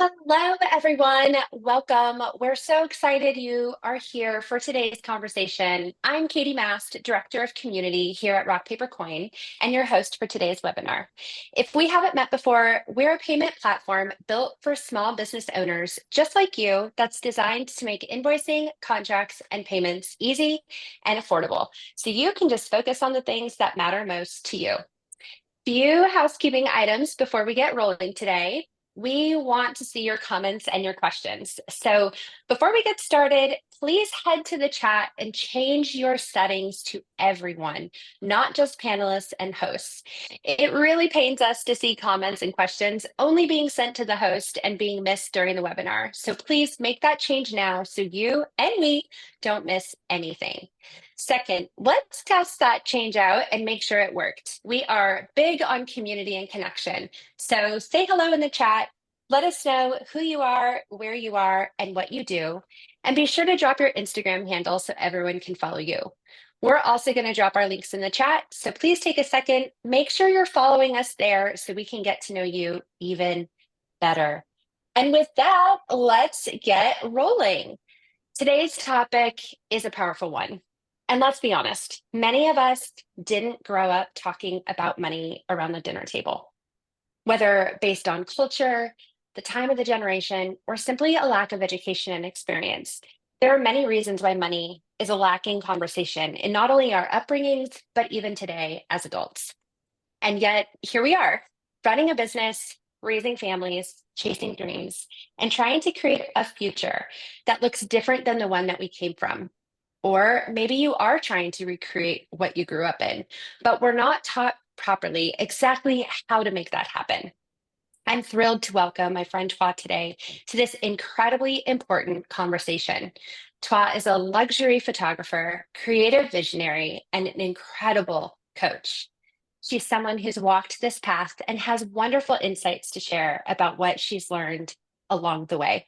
Hello, everyone. Welcome. We're so excited you are here for today's conversation. I'm Katie Mast, Director of Community here at Rock Paper Coin, and your host for today's webinar. If we haven't met before, we're a payment platform built for small business owners just like you that's designed to make invoicing, contracts, and payments easy and affordable so you can just focus on the things that matter most to you. Few housekeeping items before we get rolling today. We want to see your comments and your questions. So before we get started, please head to the chat and change your settings to everyone, not just panelists and hosts. It really pains us to see comments and questions only being sent to the host and being missed during the webinar. So please make that change now so you and we don't miss anything. Second, let's test that change out and make sure it worked. We are big on community and connection. So say hello in the chat. Let us know who you are, where you are, and what you do. And be sure to drop your Instagram handle so everyone can follow you. We're also going to drop our links in the chat. So please take a second, make sure you're following us there so we can get to know you even better. And with that, let's get rolling. Today's topic is a powerful one. And let's be honest, many of us didn't grow up talking about money around the dinner table. Whether based on culture, the time of the generation, or simply a lack of education and experience, there are many reasons why money is a lacking conversation in not only our upbringings, but even today as adults. And yet, here we are, running a business, raising families, chasing dreams, and trying to create a future that looks different than the one that we came from. Or maybe you are trying to recreate what you grew up in, but we're not taught properly exactly how to make that happen. I'm thrilled to welcome my friend Twah today to this incredibly important conversation. Twah is a luxury photographer, creative visionary, and an incredible coach. She's someone who's walked this path and has wonderful insights to share about what she's learned along the way.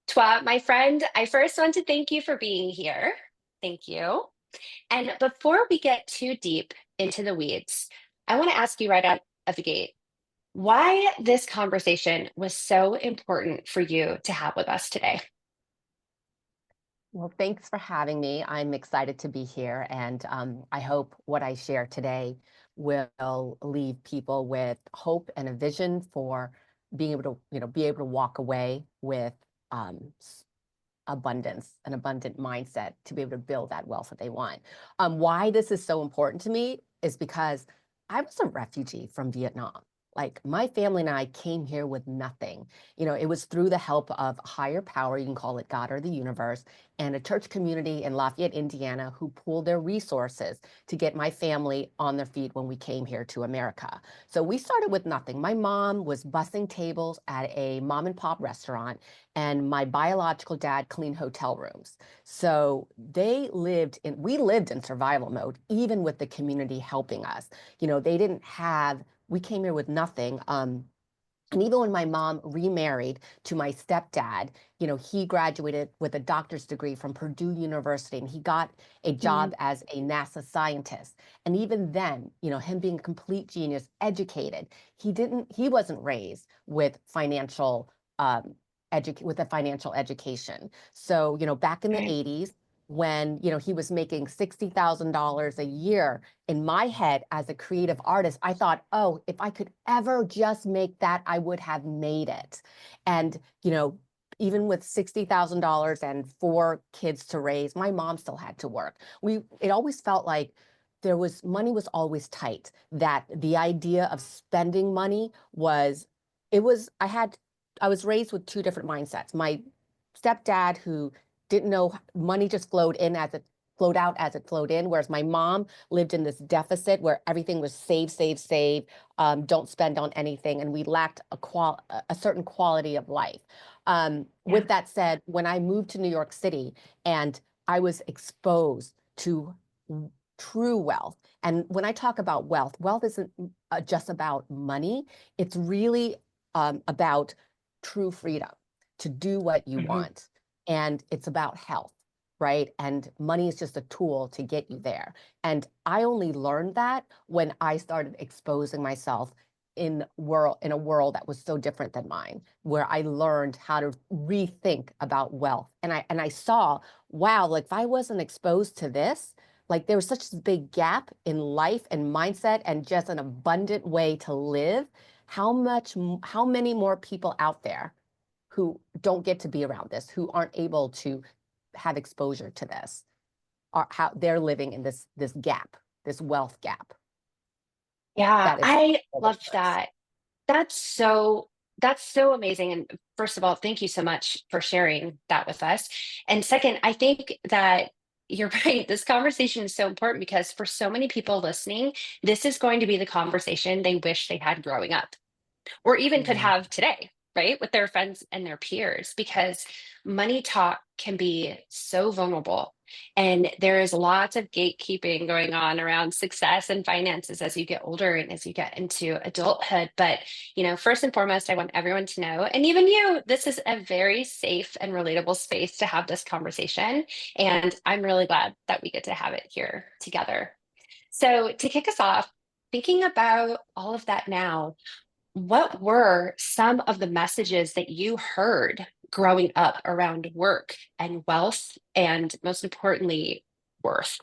Twah, my friend, I first want to thank you for being here. Thank you. And before we get too deep into the weeds, I want to ask you right out of the gate why this conversation was so important for you to have with us today. Well, thanks for having me. I'm excited to be here, and I hope what I share today will leave people with hope and a vision for being able to, be able to walk away with abundance, an abundant mindset to be able to build that wealth that they want. Why this is so important to me is because I was a refugee from Vietnam. Like my family and I came here with nothing. It was through the help of a higher power, you can call it God or the universe, and a church community in Lafayette, Indiana, who pooled their resources to get my family on their feet when we came here to America. So we started with nothing. My mom was bussing tables at a mom and pop restaurant, and my biological dad cleaned hotel rooms. So we lived in survival mode, even with the community helping us. We came here with nothing. And even when my mom remarried to my stepdad, he graduated with a doctor's degree from Purdue University, and he got a job as a NASA scientist. And even then, him being a complete genius, educated, he wasn't raised with with a financial education. So, back in the 80s, when he was making $60,000 a year, in my head as a creative artist, I thought, oh, if I could ever just make that, I would have made it. And even with $60,000 and 4 kids to raise, my mom still had to work. It always felt like money was always tight, that the idea of spending money I was raised with 2 different mindsets. My stepdad, who didn't know, money just flowed out as it flowed in, whereas my mom lived in this deficit where everything was save, save, save, don't spend on anything, and we lacked a certain quality of life. With that said, when I moved to New York City and I was exposed to true wealth, and when I talk about wealth isn't just about money, it's really about true freedom to do what you want. And it's about health, right? And money is just a tool to get you there. And I only learned that when I started exposing myself in a world that was so different than mine, where I learned how to rethink about wealth. And I saw, wow, like if I wasn't exposed to this, like there was such a big gap in life and mindset and just an abundant way to live. How many more people out there who don't get to be around this, who aren't able to have exposure to this, are how they're living in this gap, this wealth gap. Yeah, That is I love ridiculous. that. That's so amazing. And first of all, thank you so much for sharing that with us. And second, I think that you're right. This conversation is so important because for so many people listening, this is going to be the conversation they wish they had growing up or even could Mm. have today, right? With their friends and their peers, because money talk can be so vulnerable. And there is lots of gatekeeping going on around success and finances as you get older and as you get into adulthood. But, first and foremost, I want everyone to know, and even you, this is a very safe and relatable space to have this conversation. And I'm really glad that we get to have it here together. So, to kick us off, thinking about all of that now, what were some of the messages that you heard growing up around work and wealth, and most importantly, worth?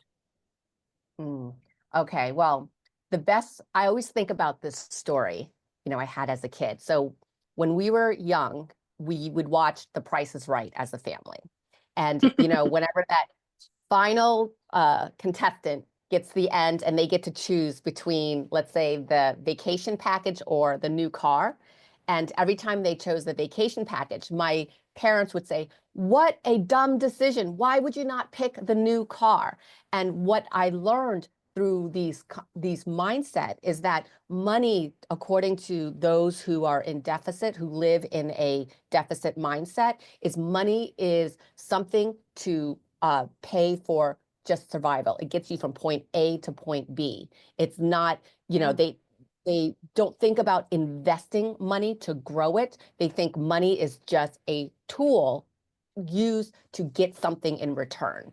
Mm. Okay, well, I always think about this story, I had as a kid. So when we were young, we would watch The Price is Right as a family. And, whenever that final contestant gets the end and they get to choose between, let's say, the vacation package or the new car. And every time they chose the vacation package, my parents would say, "What a dumb decision. Why would you not pick the new car?" And what I learned through these mindset is that money, according to those who are in deficit, who live in a deficit mindset, is money is something to pay for just survival. It gets you from point A to point B. It's not, Yeah. they don't think about investing money to grow it. They think money is just a tool used to get something in return,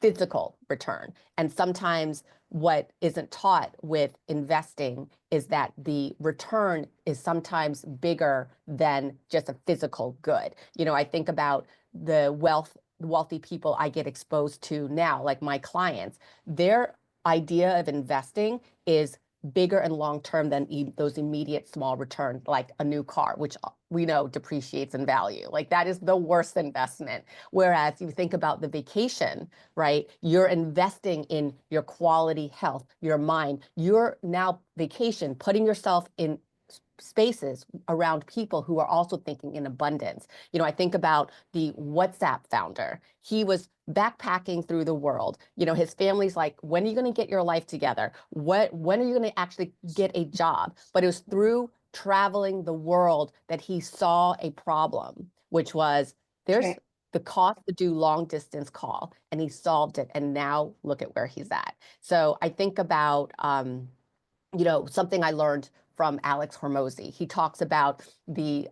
physical return. And sometimes what isn't taught with investing is that the return is sometimes bigger than just a physical good. I think about the wealthy people I get exposed to now, like my clients, their idea of investing is bigger and long term than those immediate small returns, like a new car, which we know depreciates in value. Like that is the worst investment. Whereas you think about the vacation, right? You're investing in your quality health, your mind. You're now vacation, putting yourself in spaces around people who are also thinking in abundance. I think about the WhatsApp founder. He was backpacking through the world. His family's like, when are you going to get your life together? When are you going to actually get a job? But it was through traveling the world that he saw a problem, which was there's Right. the cost to do long distance call, and he solved it. And now look at where he's at. So I think about, something I learned from Alex Hormozy. He talks about the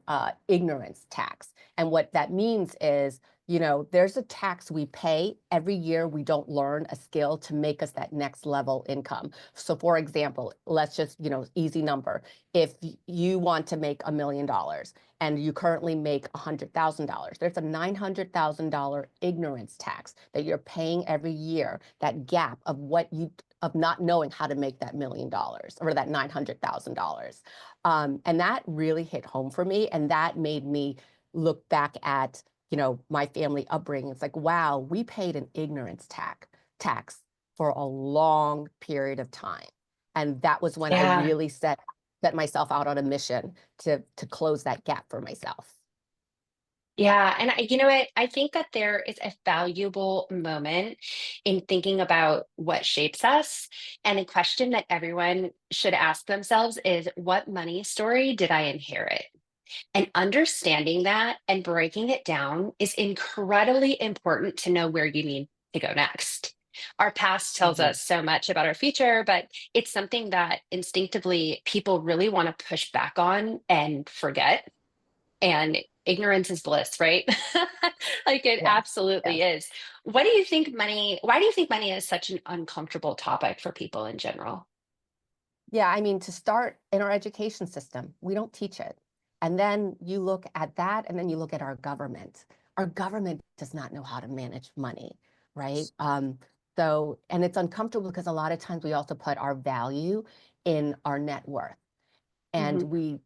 ignorance tax. And what that means is, there's a tax we pay every year we don't learn a skill to make us that next level income. So for example, let's just, easy number. If you want to make $1 million and you currently make $100,000, there's a $900,000 ignorance tax that you're paying every year, that gap of not knowing how to make that $1 million or that $900,000. And that really hit home for me. And that made me look back at, my family upbringing. It's like, wow, we paid an ignorance tax for a long period of time. And that was when I Yeah. really set myself out on a mission to close that gap for myself. Yeah. And you know what? I think that there is a valuable moment in thinking about what shapes us. And a question that everyone should ask themselves is, what money story did I inherit? And understanding that and breaking it down is incredibly important to know where you need to go next. Our past tells Mhm. us so much about our future, but it's something that instinctively people really want to push back on and forget. And ignorance is bliss, right? Like it Yeah. absolutely Yes. is. Why do you think money is such an uncomfortable topic for people in general? Yeah, I mean, to start in our education system, we don't teach it. And then you look at that, and then you look at our government. Our government does not know how to manage money, right? So, and it's uncomfortable because a lot of times we also put our value in our net worth. And Mhm.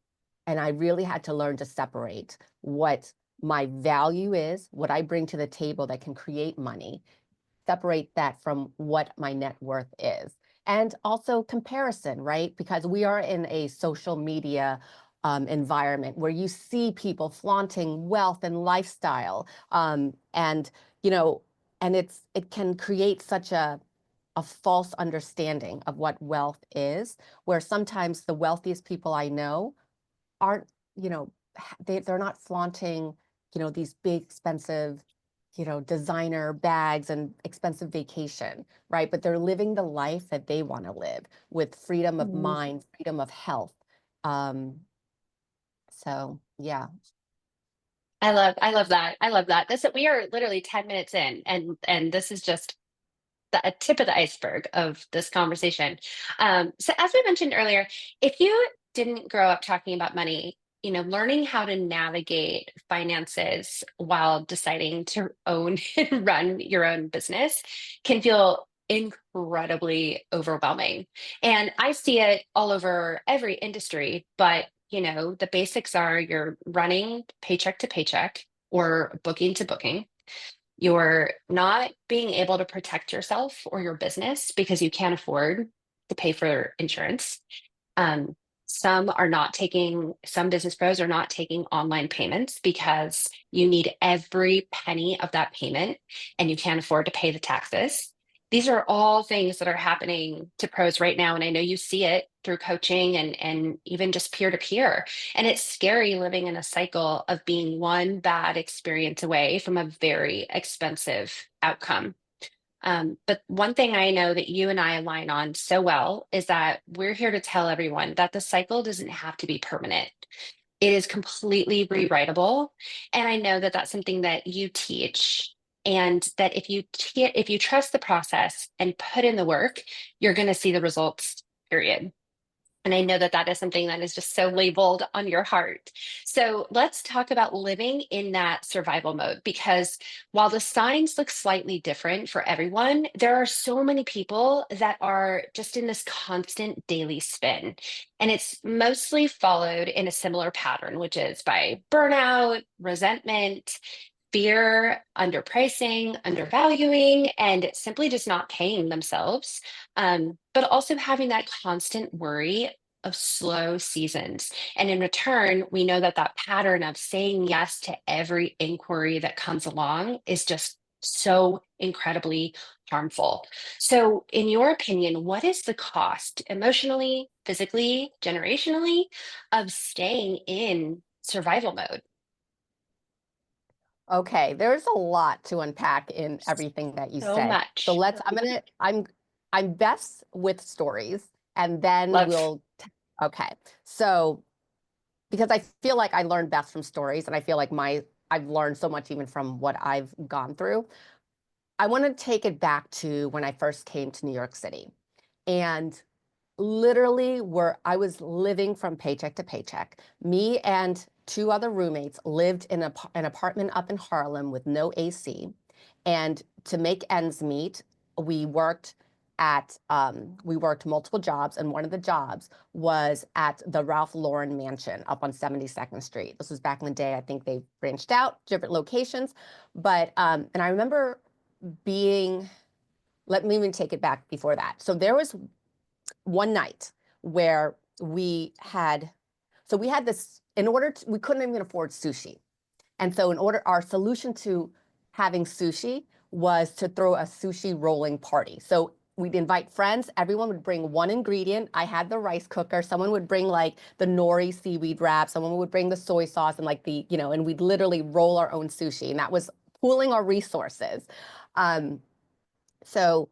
and I really had to learn to separate what my value is, what I bring to the table that can create money, separate that from what my net worth is. And also comparison, right? Because we are in a social media environment where you see people flaunting wealth and lifestyle. And, you know, and it can create such a false understanding of what wealth is, where sometimes the wealthiest people I know aren't, you know, they're not flaunting, these big expensive, designer bags and expensive vacation, right? But they're living the life that they want to live with freedom of Mhm. mind, freedom of health. Um, so yeah. I love that. I love that. This we are literally 10 minutes in, and this is just a tip of the iceberg of this conversation. So as we mentioned earlier, if you didn't grow up talking about money, learning how to navigate finances while deciding to own and run your own business can feel incredibly overwhelming. And I see it all over every industry, but the basics are you're running paycheck to paycheck or booking to booking. You're not being able to protect yourself or your business because you can't afford to pay for insurance. Um, some business pros are not taking online payments because you need every penny of that payment and you can't afford to pay the taxes. These are all things that are happening to pros right now. And I know you see it through coaching and even just peer to peer. And it's scary living in a cycle of being one bad experience away from a very expensive outcome. But one thing I know that you and I align on so well is that we're here to tell everyone that the cycle doesn't have to be permanent. It is completely rewritable. And I know that that's something that you teach. And that if you trust the process and put in the work, you're going to see the results, period. And I know that that is something that is just so labeled on your heart. So let's talk about living in that survival mode because while the signs look slightly different for everyone, there are so many people that are just in this constant daily spin. And it's mostly followed in a similar pattern, which is by burnout, resentment, fear, underpricing, undervaluing, and simply just not paying themselves. But also having that constant worry of slow seasons. And in return, we know that that pattern of saying yes to every inquiry that comes along is just so incredibly harmful. So, in your opinion, what is the cost emotionally, physically, generationally of staying in survival mode? Okay, there's a lot to unpack in everything that you So said. So much. I'm best with stories, and then Love. okay. So because I feel like I learn best from stories, and I feel like I've learned so much even from what I've gone through. I want to take it back to when I first came to New York City. And literally where I was living from paycheck to paycheck. Me and two other roommates lived in an apartment up in Harlem with no AC. And to make ends meet, we worked we worked multiple jobs, and one of the jobs was at the Ralph Lauren mansion up on 72nd Street. This was back in the day. I think they branched out different locations, but and I remember being. Let me even take it back before that. So there was one night where we had this, we couldn't even afford sushi. And so our solution to having sushi was to throw a sushi rolling party. So we'd invite friends, everyone would bring one ingredient. I had the rice cooker, someone would bring like the nori seaweed wrap, someone would bring the soy sauce and like and we'd literally roll our own sushi. And that was pooling our resources. Um, so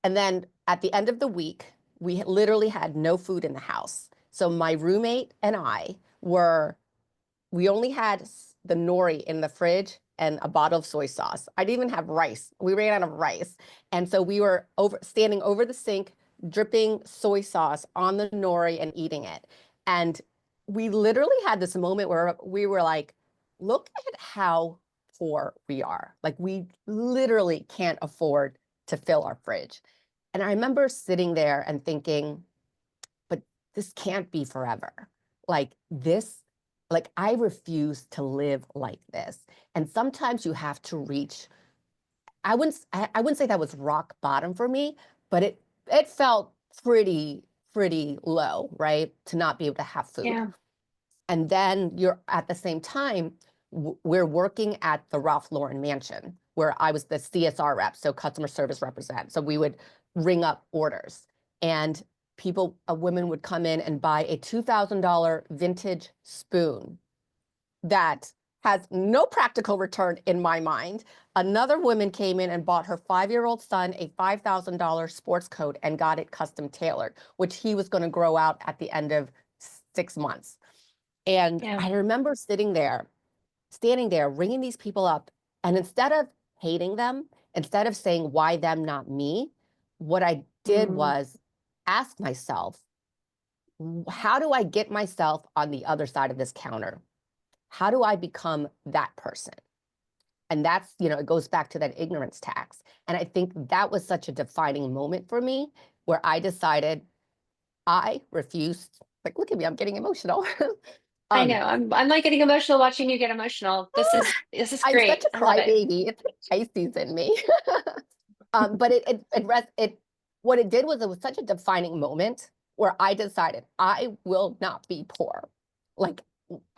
and then at the end of the week, we literally had no food in the house. So my roommate and we only had the nori in the fridge and a bottle of soy sauce. I didn't even have rice. We ran out of rice. And so we were standing over the sink, dripping soy sauce on the nori and eating it. And we literally had this moment where we were like, look at how poor we are. Like we literally can't afford to fill our fridge. And I remember sitting there and thinking, but this can't be forever. Like this, like I refuse to live like this. And sometimes you have to reach, I wouldn't say that was rock bottom for me, but it felt pretty low, right? To not be able to have food. Yeah. And then you're at the same time, we're working at the Ralph Lauren mansion where I was the CSR rep, so customer service representative. So we would ring up orders and a women would come in and buy a $2,000 vintage spoon that has no practical return in my mind. Another woman came in and bought her 5-year-old son a $5,000 sports coat and got it custom tailored, which he was going to grow out at the end of 6 months. And Yeah. I remember standing there, ringing these people up. And instead of hating them, instead of saying, why them, not me, what I did was ask myself, how do I get myself on the other side of this counter? How do I become that person? And that's, it goes back to that ignorance tax. And I think that was such a defining moment for me where I decided I refused, like, look at me, I'm getting emotional. I know. I'm like getting emotional watching you get emotional. This is I'm great. such a I love it. crybaby. It's like Pisces in me. But what it did was it was such a defining moment where I decided I will not be poor. Like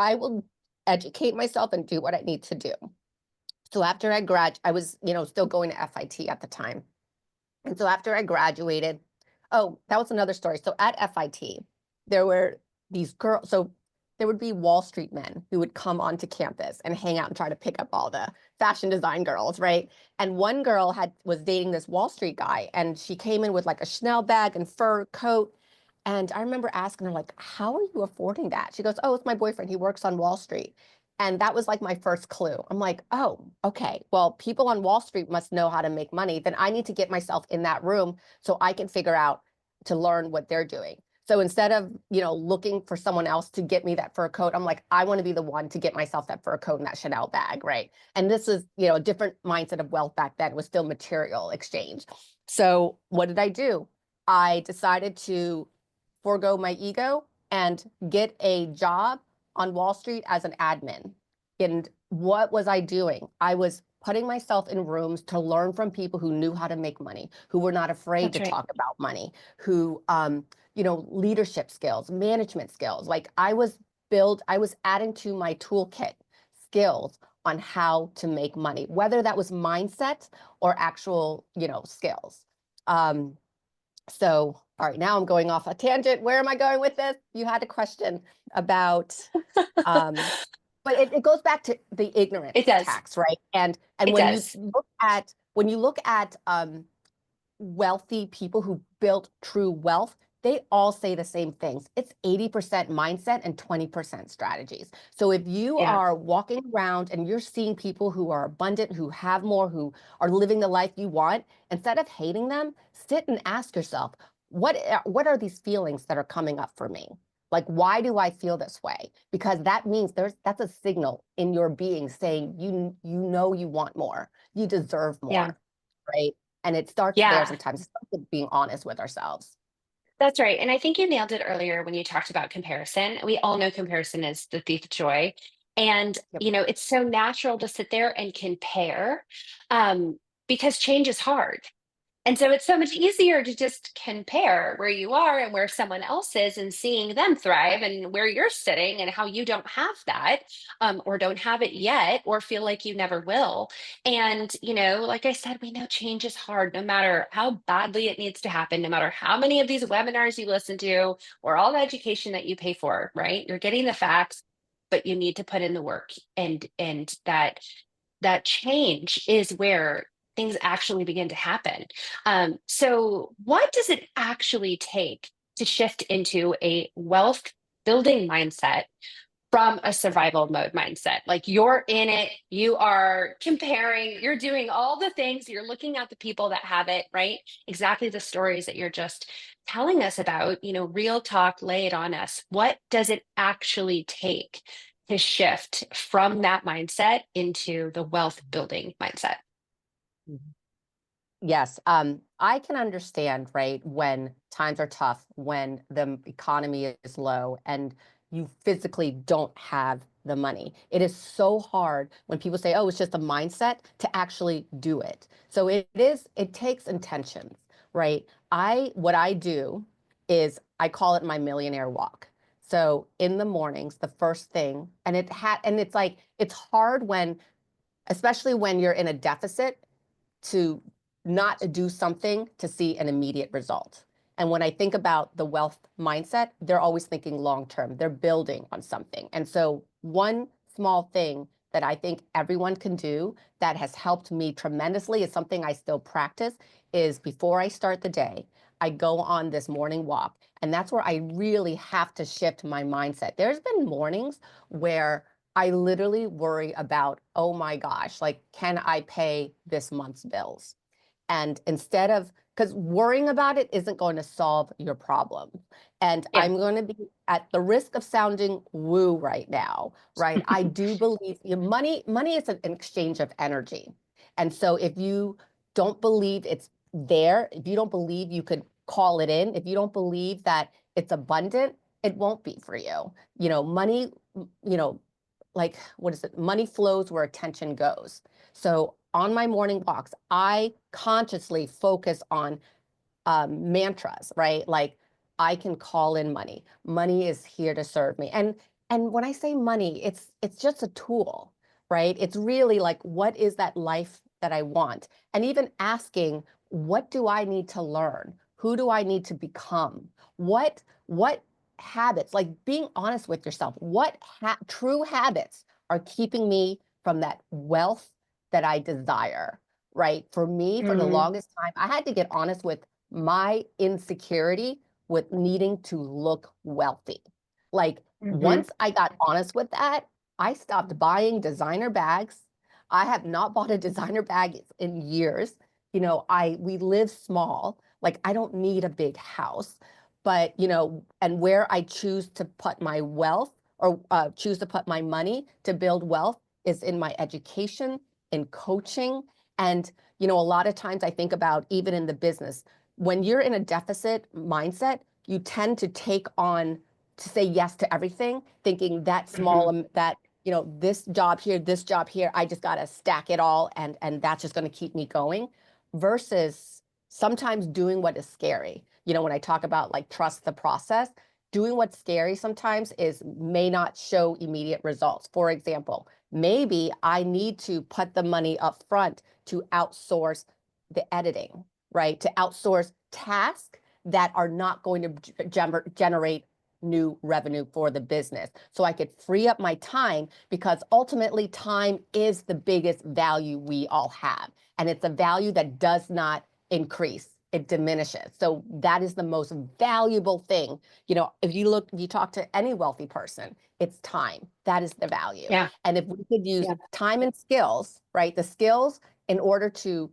I will educate myself and do what I need to do. So after I I was, still going to FIT at the time. And so after I graduated, oh, that was another story. So at FIT, there were these girls. So there would be Wall Street men who would come onto campus and hang out and try to pick up all the fashion design girls, right? And one girl was dating this Wall Street guy, and she came in with like a Chanel bag and fur coat. And I remember asking her, like, how are you affording that? She goes, oh, it's my boyfriend. He works on Wall Street. And that was like my first clue. I'm like, oh, okay. Well, people on Wall Street must know how to make money. Then I need to get myself in that room so I can figure out to learn what they're doing. So instead of, looking for someone else to get me that fur coat, I'm like, I want to be the one to get myself that fur coat and that Chanel bag, right? And this is, a different mindset of wealth back then, was still material exchange. So what did I do? I decided to forego my ego and get a job on Wall Street as an admin. And what was I doing? I was putting myself in rooms to learn from people who knew how to make money, who were not afraid to talk about money, who, leadership skills, management skills. Like I was adding to my toolkit skills on how to make money, whether that was mindset or actual, skills. So, all right, now I'm going off a tangent. Where am I going with this? You had a question about, but it goes back to the ignorance tax, right? And when you look at wealthy people who built true wealth, they all say the same things. It's 80% mindset and 20% strategies. So if you are walking around and you're seeing people who are abundant, who have more, who are living the life you want, instead of hating them, sit and ask yourself, what are these feelings that are coming up for me? Like, why do I feel this way? Because that means that's a signal in your being saying, you want more, you deserve more, right? And it starts there sometimes. It starts with being honest with ourselves. That's right. And I think you nailed it earlier when you talked about comparison. We all know comparison is the thief of joy. And, it's so natural to sit there and compare because change is hard. And so it's so much easier to just compare where you are and where someone else is and seeing them thrive and where you're sitting and how you don't have that or don't have it yet or feel like you never will. And, like I said, we know change is hard no matter how badly it needs to happen, no matter how many of these webinars you listen to or all the education that you pay for, right? You're getting the facts, but you need to put in the work and that change is where things actually begin to happen. So what does it actually take to shift into a wealth building mindset from a survival mode mindset. Like you're in it, you are comparing, you're doing all the things, you're looking at the people that have it, right? Exactly the stories that you're just telling us about, real talk, lay it on us. What does it actually take to shift from that mindset into the wealth building mindset? Mhm. Yes, I can understand, right, when times are tough, when the economy is low and you physically don't have the money. It is so hard when people say, oh, it's just a mindset to actually do it. So it takes intentions, right? What I do is I call it my millionaire walk. So in the mornings, the first thing, and it's like, it's hard especially when you're in a deficit to not do something to see an immediate result. And when I think about the wealth mindset, they're always thinking long term. They're building on something. And so one small thing that I think everyone can do that has helped me tremendously is something I still practice is before I start the day, I go on this morning walk. And that's where I really have to shift my mindset. There's been mornings where I literally worry about, oh my gosh, like, can I pay this month's bills? And instead of, because worrying about it isn't going to solve your problem. And Yeah. I'm going to be at the risk of sounding woo right now, right? I do believe money is an exchange of energy. And so if you don't believe it's there, if you don't believe you could call it in, if you don't believe that it's abundant, it won't be for you. Money, you know, like, what is it? Money flows where attention goes. So on my morning walks, I consciously focus on mantras, right? Like I can call in money. Money is here to serve me. And when I say money, it's just a tool, right? It's really like, what is that life that I want? And even asking, what do I need to learn? Who do I need to become? What habits, like being honest with yourself, what true habits are keeping me from that wealth that I desire, right? For me, for the Mm, longest time, I had to get honest with my insecurity with needing to look wealthy. Like mhm. once I got honest with that, I stopped buying designer bags. I have not bought a designer bag in years. We live small. Like I don't need a big house, but and where I choose to put my wealth or choose to put my money to build wealth is in my education, in coaching, and a lot of times I think about even in the business, when you're in a deficit mindset, you tend to to say yes to everything, thinking that small, Mhm. this job here, I just got to stack it all and that's just going to keep me going versus sometimes doing what is scary. When I talk about like trust the process, doing what's scary sometimes may not show immediate results. For example, maybe I need to put the money up front to outsource the editing, right? To outsource tasks that are not going to generate new revenue for the business. So I could free up my time because ultimately time is the biggest value we all have. And it's a value that does not increase. It diminishes. So that is the most valuable thing. If you talk to any wealthy person, it's time. That is the value. Yeah. And if we could use Yeah. time and skills, right? The skills in order to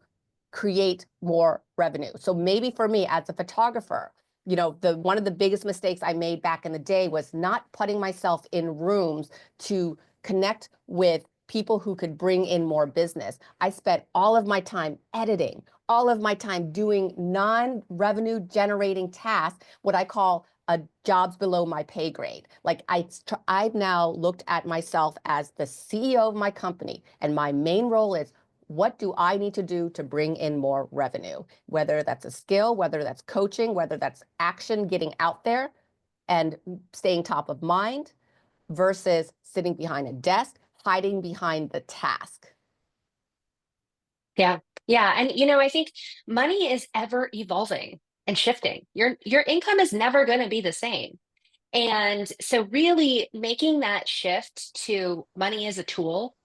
create more revenue. So maybe for me as a photographer, one of the biggest mistakes I made back in the day was not putting myself in rooms to connect with people who could bring in more business. I spent all of my time editing, all of my time doing non-revenue generating tasks, what I call jobs below my pay grade. Like I've now looked at myself as the CEO of my company, and my main role is what do I need to do to bring in more revenue? Whether that's a skill, whether that's coaching, whether that's action, getting out there and staying top of mind versus sitting behind a desk, hiding behind the task. Yeah. Yeah. And I think money is ever evolving and shifting. Your income is never going to be the same. And so really making that shift to money as a tool,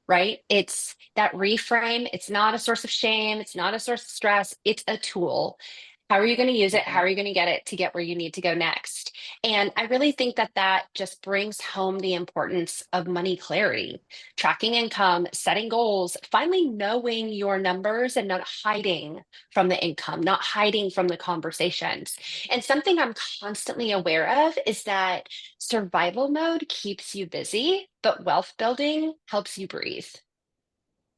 right? It's that reframe. It's not a source of shame. It's not a source of stress. It's a tool. How are you going to use it? How Mhm. are you going to get it to get where you need to go next? And I really think that that just brings home the importance of money clarity, tracking income, setting goals, finally knowing your numbers and not hiding from the income, not hiding from the conversations. And something I'm constantly aware of is that survival mode keeps you busy, but wealth building helps you breathe.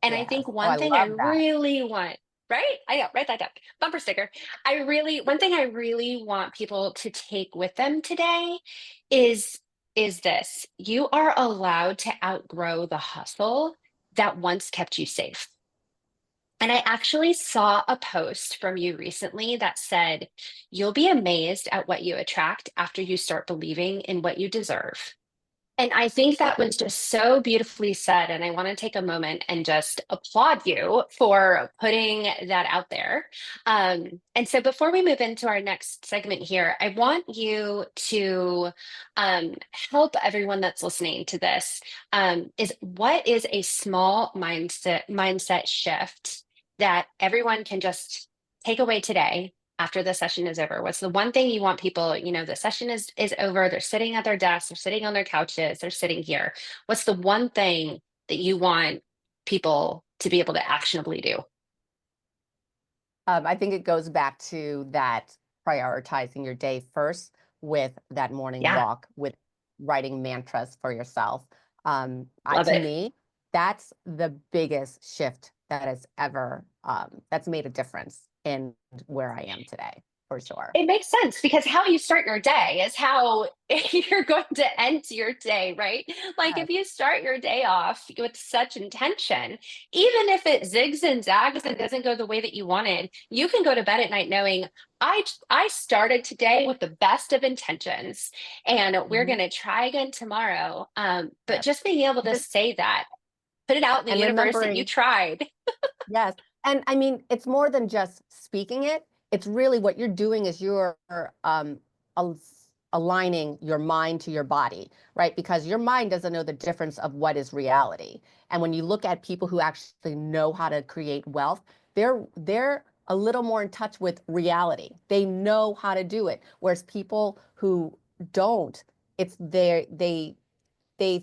And I Yes. think Oh, I one thing I love that. really want, right? I know, write that down. Bumper sticker. One thing I really want people to take with them today is is this. You are allowed to outgrow the hustle that once kept you safe. And I actually saw a post from you recently that said, you'll be amazed at what you attract after you start believing in what you deserve. And I think that was just so beautifully said. And I want to take a moment and just applaud you for putting that out there. And so before we move into our next segment here, I want you to help everyone that's listening to this. Is what is a small mindset shift that everyone can just take away today after the session is over? What's the one thing you want people, the session is over, they're sitting at their desks, they're sitting on their couches, they're sitting here. What's the one thing that you want people to be able to actionably do? I think it goes back to that prioritizing your day first with that morning Yeah, walk, with writing mantras for yourself. love To it. me, that's the biggest shift that has ever that's made a difference in where I am today, for sure. It makes sense because how you start your day is how you're going to end your day, right? Like Yes. if you start your day off with such intention, even if it zigs and zags and doesn't go the way that you wanted, you can go to bed at night knowing I started today with the best of intentions and we're Mhm. going to try again tomorrow. But Yes. just being able to Just say that, put it out in the and universe that you remembering. tried. Yes. And I mean, it's more than just speaking it. It's really what you're doing is you're al- aligning your mind to your body, right? Because your mind doesn't know the difference of what is reality. And when you look at people who actually know how to create wealth, they're a little more in touch with reality. They know how to do it. Whereas people who don't, it's they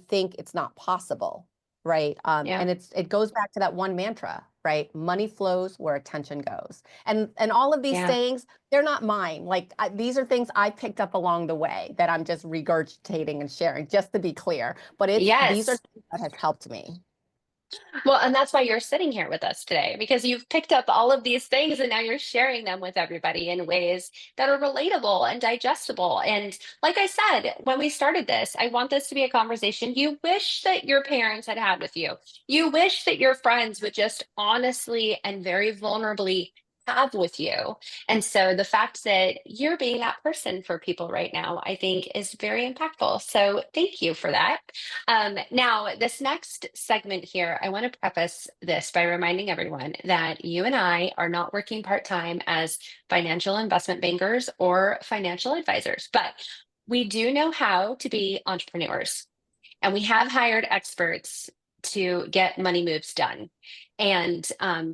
think it's not possible, right? Yeah. And it goes back to that one mantra, right? Money flows where attention goes, and all of these Yeah. sayings, they're not mine. Like these are things I picked up along the way that I'm just regurgitating and sharing, just to be clear. But these are Yes. things that has helped me. Well, and that's why you're sitting here with us today, because you've picked up all of these things and now you're sharing them with everybody in ways that are relatable and digestible. And like I said, when we started this, I want this to be a conversation you wish that your parents had had with you. You wish that your friends would just honestly and very vulnerably have with you. And so the fact that you're being that person for people right now, I think is very impactful. So thank you for that. Now, this next segment here, I want to preface this by reminding everyone that you and I are not working part time as financial investment bankers or financial advisors, but we do know how to be entrepreneurs. And we have hired experts to get money moves done. And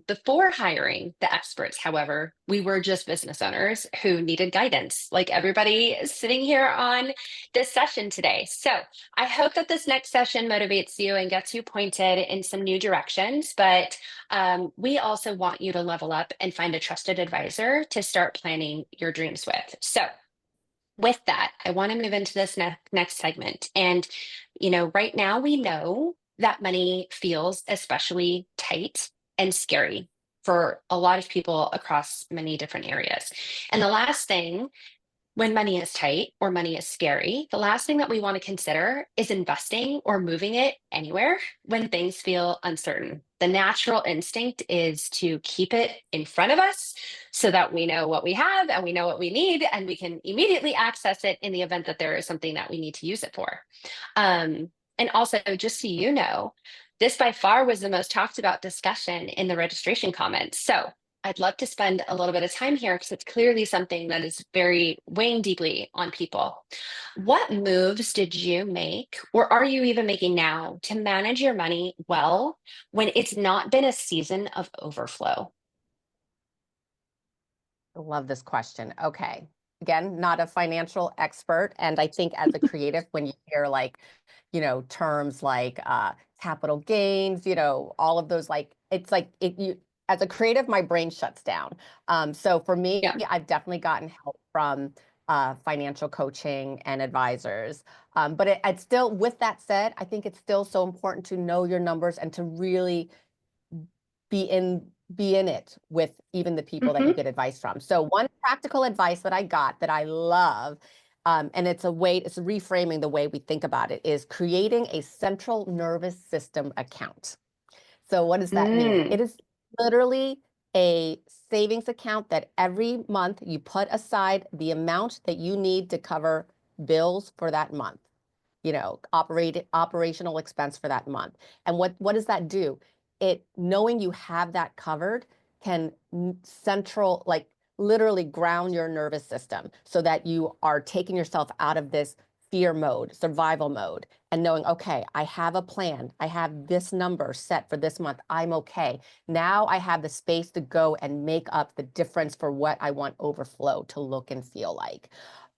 before hiring the experts, however, we were just business owners who needed guidance, like everybody sitting here on this session today. So I hope that this next session motivates you and gets you pointed in some new directions. But we also want you to level up and find a trusted advisor to start planning your dreams with. So with that, I want to move into this next segment. And, right now we know that money feels especially tight and scary for a lot of people across many different areas. And the last thing when money is tight or money is scary, the last thing that we want to consider is investing or moving it anywhere when things feel uncertain. The natural instinct is to keep it in front of us so that we know what we have and we know what we need and we can immediately access it in the event that there is something that we need to use it for. And also, just so you know, this by far was the most talked about discussion in the registration comments. So I'd love to spend a little bit of time here because it's clearly something that is very weighing deeply on people. What moves did you make, or are you even making now, to manage your money well when it's not been a season of overflow? I love this question. Okay. Again, not a financial expert. And I think as a creative, when you hear like, terms like capital gains, all of those, like, it's like as a creative, my brain shuts down. So for me, Yeah. I've definitely gotten help from financial coaching and advisors. But it's still, with that said, I think it's still so important to know your numbers and to really be in it with even the people that you Hmm. get advice from. So one practical advice that I got that I love, and it's reframing the way we think about it, is creating a central nervous system account. So what does that mean? Mm. It is literally a savings account that every month you put aside the amount that you need to cover bills for that month, operational expense for that month. And what does that do? It, knowing you have that covered, can like literally ground your nervous system so that you are taking yourself out of this fear mode, survival mode, and knowing, okay, I have a plan. I have this number set for this month. I'm okay. Now I have the space to go and make up the difference for what I want overflow to look and feel like.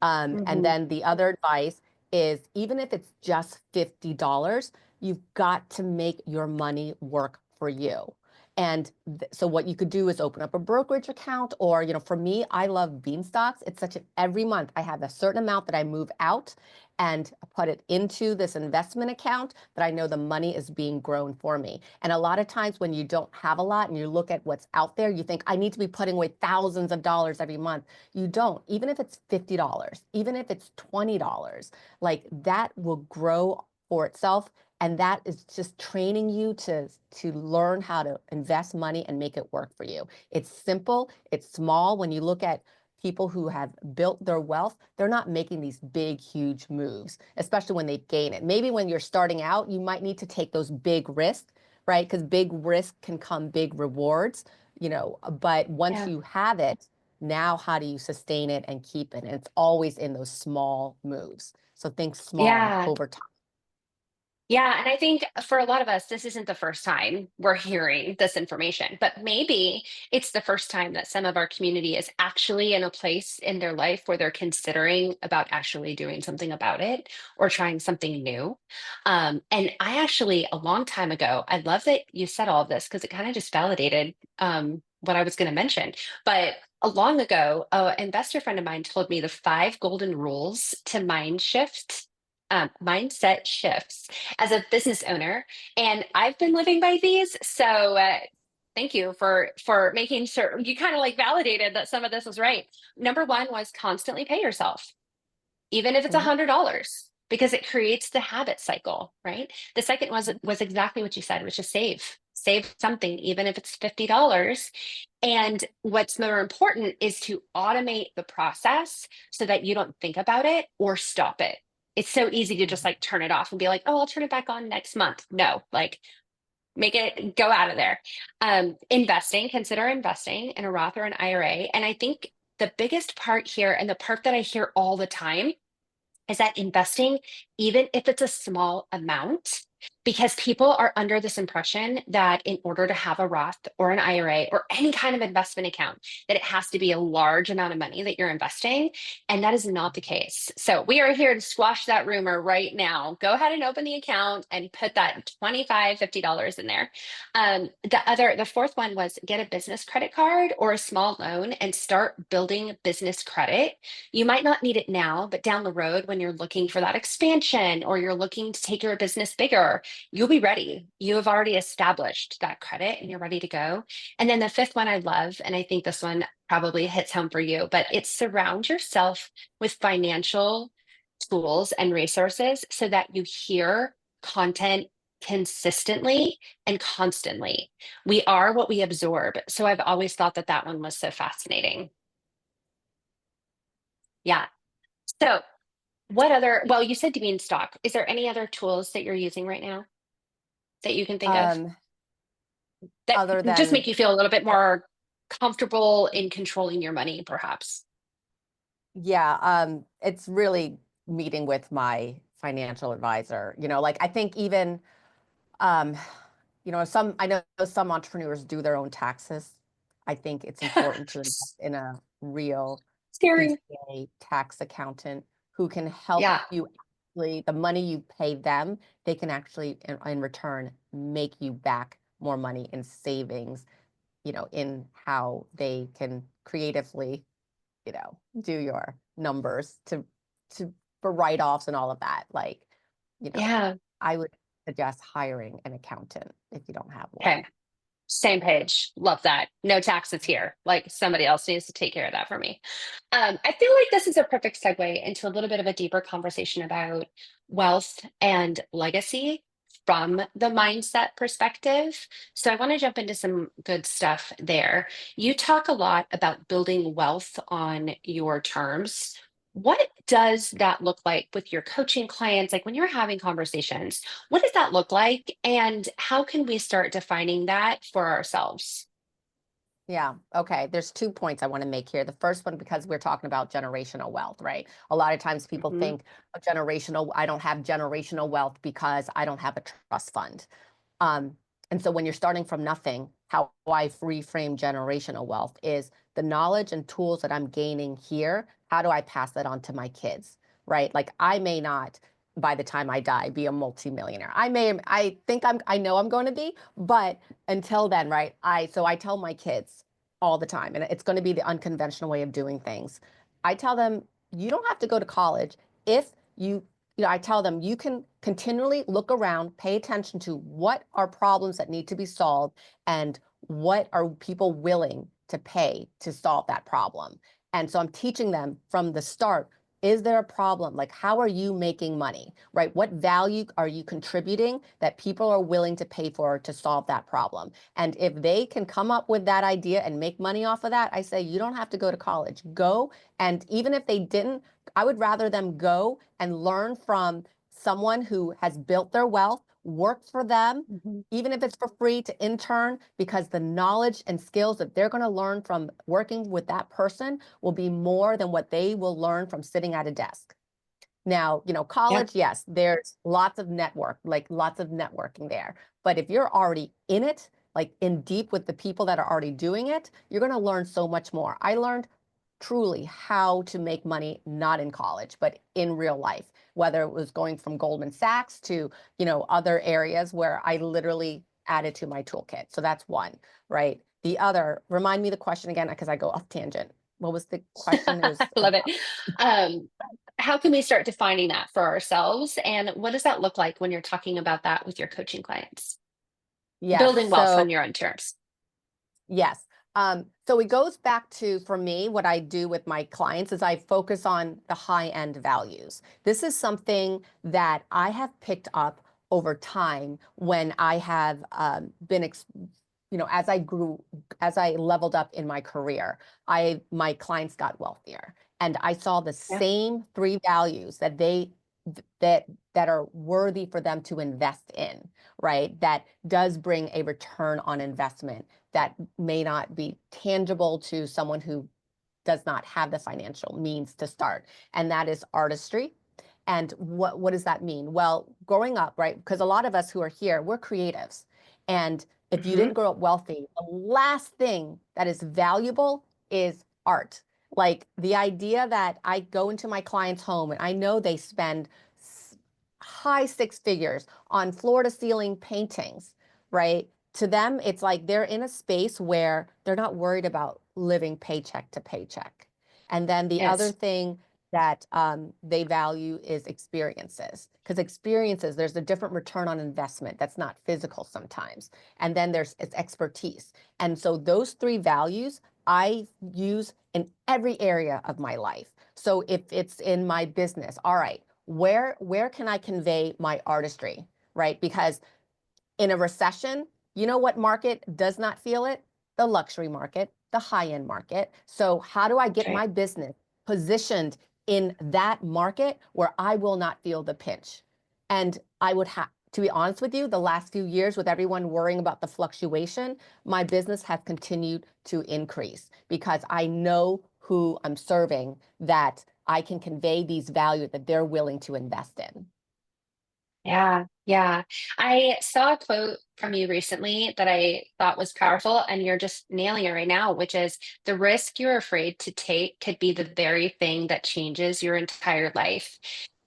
And Hmm. then the other advice is, even if it's just $50, you've got to make your money work for you. And so what you could do is open up a brokerage account, or, for me, I love Beanstox. It's every month I have a certain amount that I move out and put it into this investment account that I know the money is being grown for me. And a lot of times when you don't have a lot and you look at what's out there, you think, I need to be putting away thousands of dollars every month. You don't. Even if it's $50, even if it's $20, like, that will grow for itself. And that is just training you to learn how to invest money and make it work for you. It's simple, it's small. When you look at people who have built their wealth, they're not making these big, huge moves, especially when they gain it. Maybe when you're starting out, you might need to take those big risks, right? Because big risk can come big rewards, but once Yeah. you have it, now how do you sustain it and keep it? And it's always in those small moves. So think small Yeah. over time. Yeah, and I think for a lot of us, this isn't the first time we're hearing this information, but maybe it's the first time that some of our community is actually in a place in their life where they're considering about actually doing something about it or trying something new. And I actually, a long time ago, I love that you said all of this because it kind of just validated what I was going to mention. But a long ago, an investor friend of mine told me the 5 golden rules to mindset shifts as a business owner, and I've been living by these. So thank you for making sure you kind of like validated that some of this was right. Number one was constantly pay yourself, even if it's Mhm. $100, because it creates the habit cycle, right? The second was exactly what you said, which is save something, even if it's $50. And what's more important is to automate the process so that you don't think about it or stop it. It's so easy to just like turn it off and be like, oh, I'll turn it back on next month. No, like, make it go out of there. Consider investing in a Roth or an IRA. And I think the biggest part here, and the part that I hear all the time, is that investing, even if it's a small amount, because people are under this impression that in order to have a Roth or an IRA or any kind of investment account, that it has to be a large amount of money that you're investing. And that is not the case. So we are here to squash that rumor right now. Go ahead and open the account and put that $25, $50 in there. The fourth one was get a business credit card or a small loan and start building business credit. You might not need it now, but down the road, when you're looking for that expansion or you're looking to take your business bigger, you'll be ready. You have already established that credit and you're ready to go. And then the fifth one I love, and I think this one probably hits home for you, but it's surround yourself with financial tools and resources so that you hear content consistently and constantly. We are what we absorb. So I've always thought that that one was so fascinating. Yeah. So what other, well, you said to be in stock. Is there any other tools that you're using right now that you can think of Um, that Other just than, make you feel a little bit more comfortable in controlling your money, perhaps? yeah, it's really meeting with my financial advisor. Like, I think even, um, I know some entrepreneurs do their own taxes. I think it's important to invest in real Scary. CPA tax accountant who can help Yeah. you actually, the money you pay them, they can actually in return make you back more money in savings, in how they can creatively, do your numbers to for write-offs and all of that. Like, you know, Yeah. I would suggest hiring an accountant if you don't have one. Okay. Same page. Love that. No taxes here. Like somebody else needs to take care of that for me. I feel like this is a perfect segue into a little bit of a deeper conversation about wealth and legacy from the mindset perspective. So I want to jump into some good stuff there. You talk a lot about building wealth on your terms. What does that look like with your coaching clients? Like when you're having conversations, what does that look like? And how can we start defining that for ourselves? Yeah. Okay. There's 2 points I want to make here. The first one, because we're talking about generational wealth, right? A lot of times people Mhm. think of I don't have generational wealth because I don't have a trust fund. Um, and so when you're starting from nothing, how I reframe generational wealth is the knowledge and tools that I'm gaining here. How do I pass that on to my kids, right? Like I may not, by the time I die, be a multimillionaire. I know I'm going to be, but until then, right? So I tell my kids all the time, and it's going to be the unconventional way of doing things. I tell them, you don't have to go to college if I tell them you can continually look around, pay attention to what are problems that need to be solved and what are people willing to pay to solve that problem. And so I'm teaching them from the start, is there a problem? Like, how are you making money, right? What value are you contributing that people are willing to pay for to solve that problem? And if they can come up with that idea and make money off of that, I say, you don't have to go to college. Go. And even if they didn't, I would rather them go and learn from someone who has built their wealth, work for them, Mhm. even if it's for free to intern, because the knowledge and skills that they're going to learn from working with that person will be more than what they will learn from sitting at a desk. Now, Yeah. college, yes, there's lots of lots of networking there. But if you're already in it, like in deep with the people that are already doing it, you're going to learn so much more. I learned truly how to make money, not in college, but in real life, whether it was going from Goldman Sachs to, other areas where I literally added to my toolkit. So that's one, right? The other, remind me the question again, because I go off tangent. What was the question? It was I love it. Um, how can we start defining that for ourselves? And what does that look like when you're talking about that with your coaching clients? yes. Building wealth So on your own terms. yes. So it goes back to, for me, what I do with my clients is I focus on the high end values. This is something that I have picked up over time when I have as I leveled up in my career, my clients got wealthier. And I saw the Yeah. same 3 values that are worthy for them to invest in, right? That does bring a return on investment that may not be tangible to someone who does not have the financial means to start. And that is artistry. And what does that mean? Well, growing up, right? Because a lot of us who are here, we're creatives. And if you Hmm. didn't grow up wealthy, the last thing that is valuable is art. Like the idea that I go into my client's home and I know they spend high 6 figures on floor to ceiling paintings, right? To them, it's like they're in a space where they're not worried about living paycheck to paycheck. And then the other Yes. thing that they value is experiences, because experiences, there's a different return on investment that's not physical sometimes. And then it's expertise. And so those 3 values I use in every area of my life. So if it's in my business, all right, where can I convey my artistry, right? Because in a recession, you know what market does not feel it? The luxury market, the high-end market. So how do I That's get right. my business positioned in that market where I will not feel the pinch? And I would have, to be honest with you, the last few years with everyone worrying about the fluctuation, my business has continued to increase because I know who I'm serving, that I can convey these values that they're willing to invest in. Yeah. Yeah, I saw a quote from you recently that I thought was powerful, and you're just nailing it right now, which is the risk you're afraid to take could be the very thing that changes your entire life.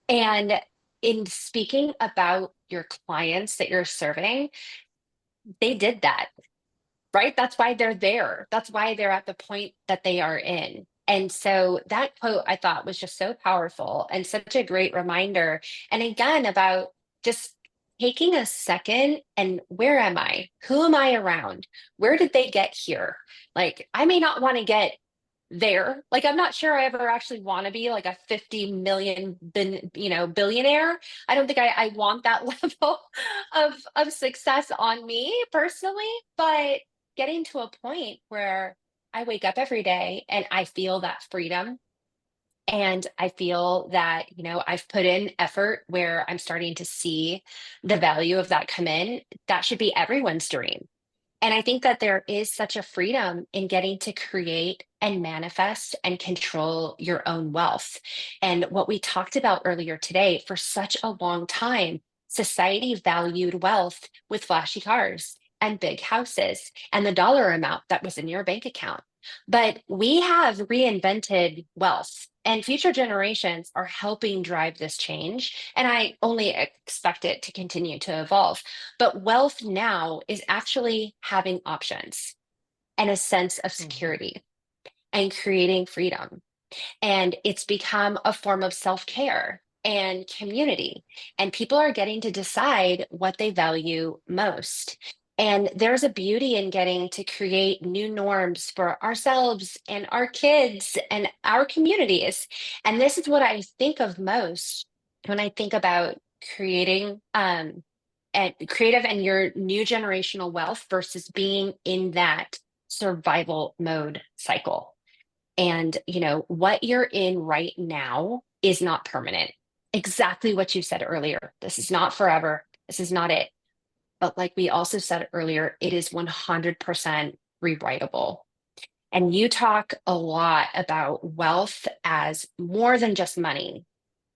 And in speaking about your clients that you're serving, they did that, right? That's why they're there. That's why they're at the point that they are in. And so that quote I thought was just so powerful and such a great reminder. And again, about just taking a second and where am I? Who am I around? Where did they get here? Like, I may not want to get there. Like, I'm not sure I ever actually want to be like a 50 million billionaire. I don't think I want that level of success on me personally, but getting to a point where I wake up every day and I feel that freedom, and I feel that, I've put in effort where I'm starting to see the value of that come in. That should be everyone's dream. And I think that there is such a freedom in getting to create and manifest and control your own wealth. And what we talked about earlier today, for such a long time, society valued wealth with flashy cars and big houses and the dollar amount that was in your bank account. But we have reinvented wealth, and future generations are helping drive this change. And I only expect it to continue to evolve. But wealth now is actually having options and a sense of Mhm. security and creating freedom. And it's become a form of self care and community. And people are getting to decide what they value most. And there's a beauty in getting to create new norms for ourselves and our kids and our communities. And this is what I think of most when I think about creating and creative and your new generational wealth versus being in that survival mode cycle. And, what you're in right now is not permanent. Exactly what you said earlier. This is not forever. This is not it. But like we also said earlier, it is 100% rewritable. And you talk a lot about wealth as more than just money,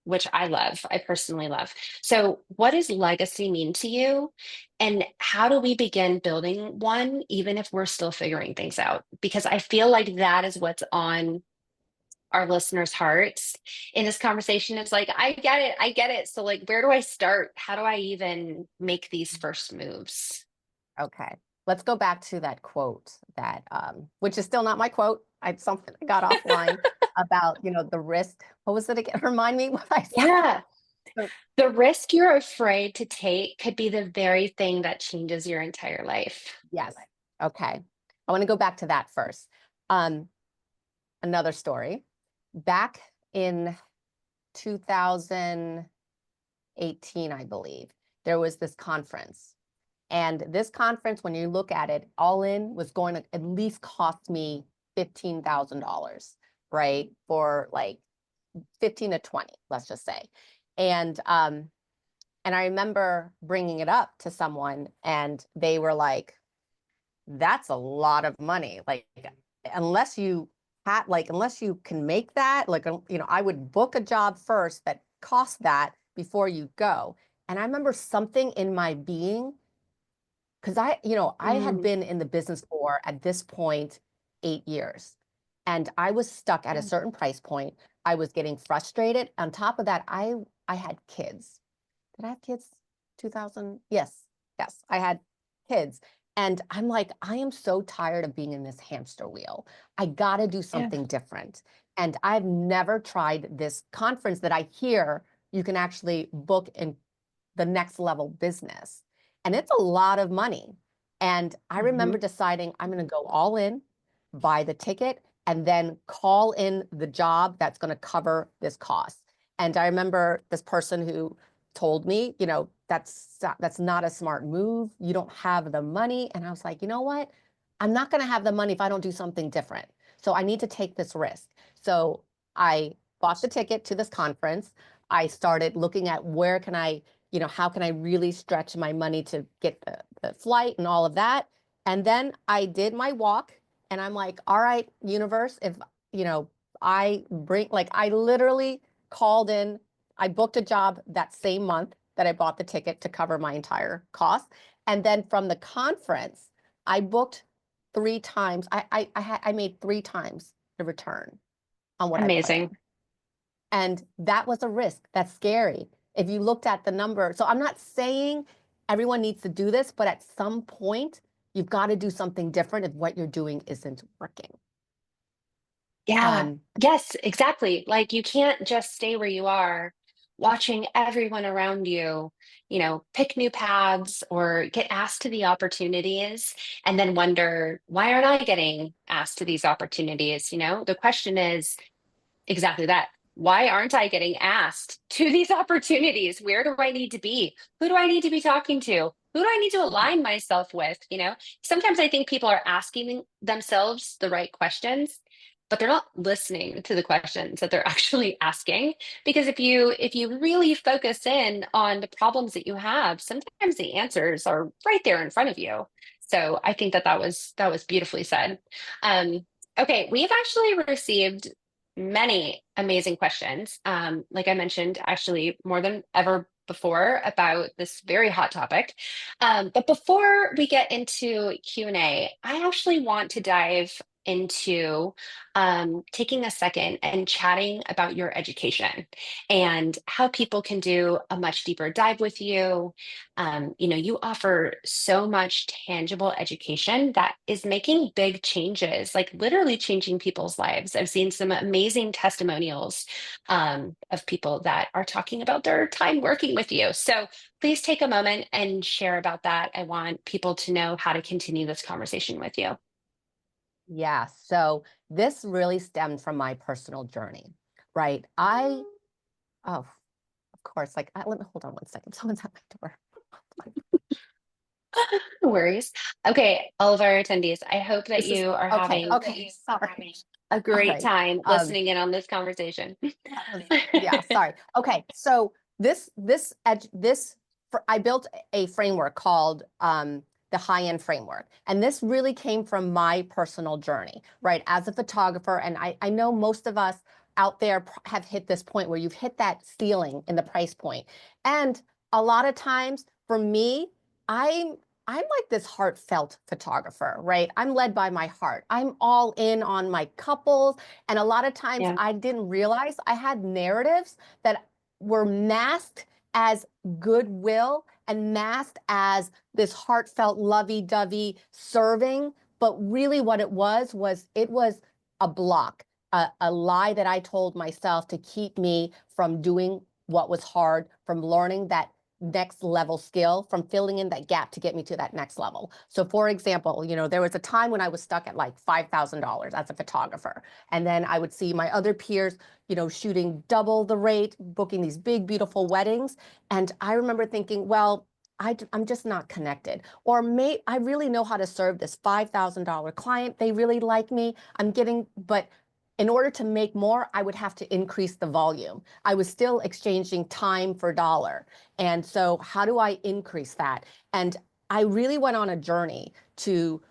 which I love. I personally love. So, what does legacy mean to you? And how do we begin building one, even if we're still figuring things out? Because I feel like that is what's on our listeners' hearts in this conversation. It's like, I get it. I get it. So, like, where do I start? How do I even make these first moves? Okay, let's go back to that quote that, which is still not my quote. I something I got offline about, the risk. What was it again? Remind me what I said. Yeah. So- The risk you're afraid to take could be the very thing that changes your entire life. Yes. Okay. I want to go back to that first. Um, Another story. Back in 2018, I believe, there was this conference. And this conference, when you look at it, all in was going to at least cost me $15,000, right? For like 15 to 20, let's just say. And I remember bringing it up to someone and they were like, that's a lot of money. Like, unless you can make that, like, I would book a job first that costs that before you go. And I remember something in my being, because I had Mm, been in the business for, at this point, 8 years. And I was stuck at a yeah. certain price point. I was getting frustrated. On top of that, I had kids. Did I have kids? 2000? Yes. Yes, I had kids. And I'm like, I am so tired of being in this hamster wheel. I got to do Yeah. something different. And I've never tried this conference that I hear you can actually book in the next level business. And it's a lot of money. And I remember Mhm. deciding I'm going to go all in, buy the ticket, and then call in the job that's going to cover this cost. And I remember this person who told me, that's not a smart move. You don't have the money. And I was like, you know what? I'm not going to have the money if I don't do something different. So I need to take this risk. So I bought the ticket to this conference. I started looking at where can I, how can I really stretch my money to get the flight and all of that. And then I did my walk and I'm like, all right, universe, if, you know, I literally called in, I booked a job that same month. that I bought the ticket to cover my entire cost. And then from the conference, I booked 3 times. I made 3 times the return on what I Amazing. planned. And that was a risk. That's scary. If you looked at the number, so I'm not saying everyone needs to do this, but at some point, you've got to do something different if what you're doing isn't working. Yeah. Yes, exactly. Like you can't just stay where you are, watching everyone around you, pick new paths or get asked to the opportunities and then wonder, why aren't I getting asked to these opportunities? The question is exactly that. Why aren't I getting asked to these opportunities? Where do I need to be? Who do I need to be talking to? Who do I need to align myself with? Sometimes I think people are asking themselves the right questions, but they're not listening to the questions that they're actually asking. Because if you really focus in on the problems that you have, sometimes the answers are right there in front of you. So I think that was beautifully said. Okay, we've actually received many amazing questions. Like I mentioned, actually more than ever before about this very hot topic. But before we get into Q&A, I actually want to dive into taking a second and chatting about your education and how people can do a much deeper dive with you. You offer so much tangible education that is making big changes, like literally changing people's lives. I've seen some amazing testimonials of people that are talking about their time working with you. So please take a moment and share about that. I want people to know how to continue this conversation with you. Yeah, so this really stemmed from my personal journey, right? Oh, of course, let me hold on one second. Someone's at my door. No worries. Okay, all of our attendees, I hope that This is you are okay. having Okay, sorry. a All great right. time listening in on this conversation. Yeah, sorry. Okay, so I built a framework called the high-end framework, and this really came from my personal journey, right? As a photographer, and I know most of us out there have hit this point where you've hit that ceiling in the price point, and a lot of times for me, I'm like this heartfelt photographer, right? I'm led by my heart. I'm all in on my couples. And a lot of times Yeah. I didn't realize I had narratives that were masked as goodwill and masked as this heartfelt, lovey-dovey serving. But really what it was a block, a lie that I told myself to keep me from doing what was hard, from learning that next level skill, from filling in that gap to get me to that next level. So for example, there was a time when I was stuck at like $5,000 as a photographer. And then I would see my other peers, shooting double the rate, booking these big, beautiful weddings. And I remember thinking, well, I'm just not connected. Or I really know how to serve this $5,000 client. They really like me. But in order to make more, I would have to increase the volume. I was still exchanging time for dollar. And so how do I increase that? And I really went on a journey to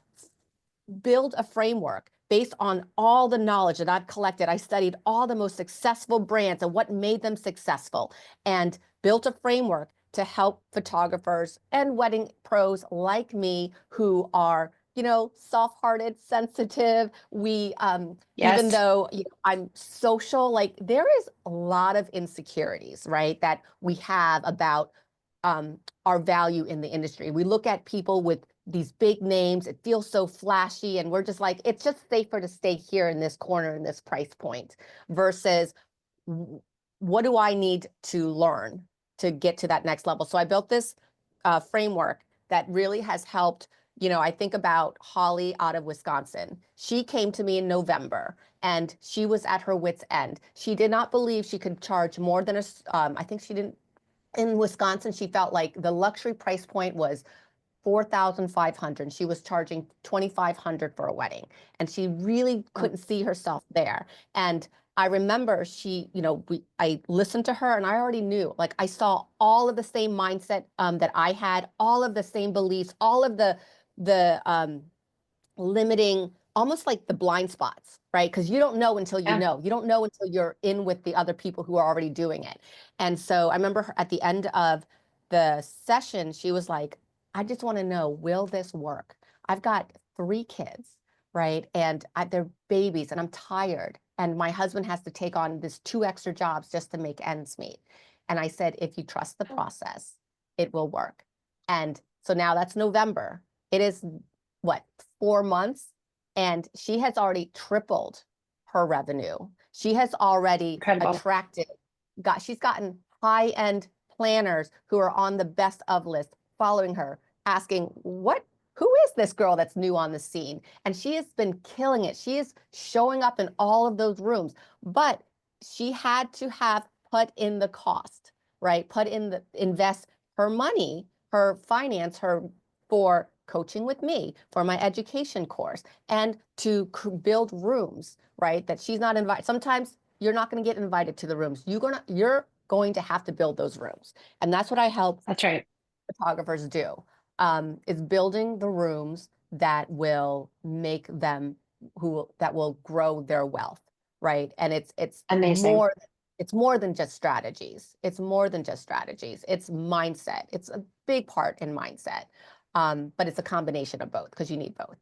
build a framework based on all the knowledge that I've collected. I studied all the most successful brands and what made them successful, and built a framework to help photographers and wedding pros like me who are soft-hearted, sensitive. Even Yes. though I'm social, like there is a lot of insecurities, right, that we have about our value in the industry. We look at people with these big names, it feels so flashy, and we're just like, it's just safer to stay here in this corner in this price point versus what do I need to learn to get to that next level? So I built this framework that really has helped. I think about Holly out of Wisconsin. She came to me in November and she was at her wit's end. She did not believe she could charge more than I think she didn't, in Wisconsin, she felt like the luxury price point was $4,500. She was charging $2,500 for a wedding, and she really couldn't see herself there. And I remember I listened to her, and I already knew, like I saw all of the same mindset that I had, all of the same beliefs, all of the limiting, almost like the blind spots, right? Because you don't know until you know. You don't know until you're in with the other people who are already doing it. And so I remember at the end of the session, she was like, I just want to know, will this work? I've got 3 kids, right? And they're babies and I'm tired. And my husband has to take on this 2 extra jobs just to make ends meet. And I said, if you trust the process, it will work. And so now that's November. It is what, 4 months? And she has already tripled her revenue. She has already Incredible. she's gotten high-end planners who are on the best of list following her, asking, who is this girl that's new on the scene? And she has been killing it. She is showing up in all of those rooms, but she had to have put in the cost, right? Invest her money, her finance, for coaching with me, for my education course, and to build rooms, right? That she's not invited. Sometimes you're not going to get invited to the rooms. You're going to have to build those rooms. And that's what I help That's right. photographers do, is building the rooms that will make them that will grow their wealth, right? And it's Amazing. more than just strategies. It's more than just strategies. It's mindset. It's a big part in mindset. But it's a combination of both because you need both.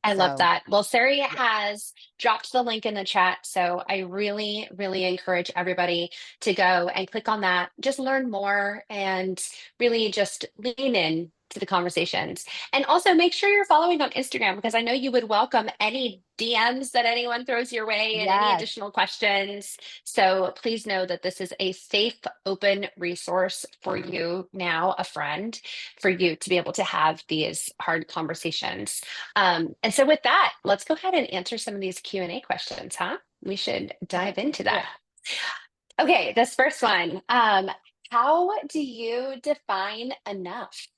I love So that. Well, Sari has dropped the link in the chat. So I really, really encourage everybody to go and click on that. Just learn more and really just lean in to the conversations. And also make sure you're following on Instagram because I know you would welcome any DMs that anyone throws your way and any yes, additional questions. So please know that this is a safe, open resource for you now, a friend, for you to be able to have these hard conversations. And so with that, let's go ahead and answer some of these Q&A questions, huh? We should dive into do it. that. Okay, this first one. How do you define enough?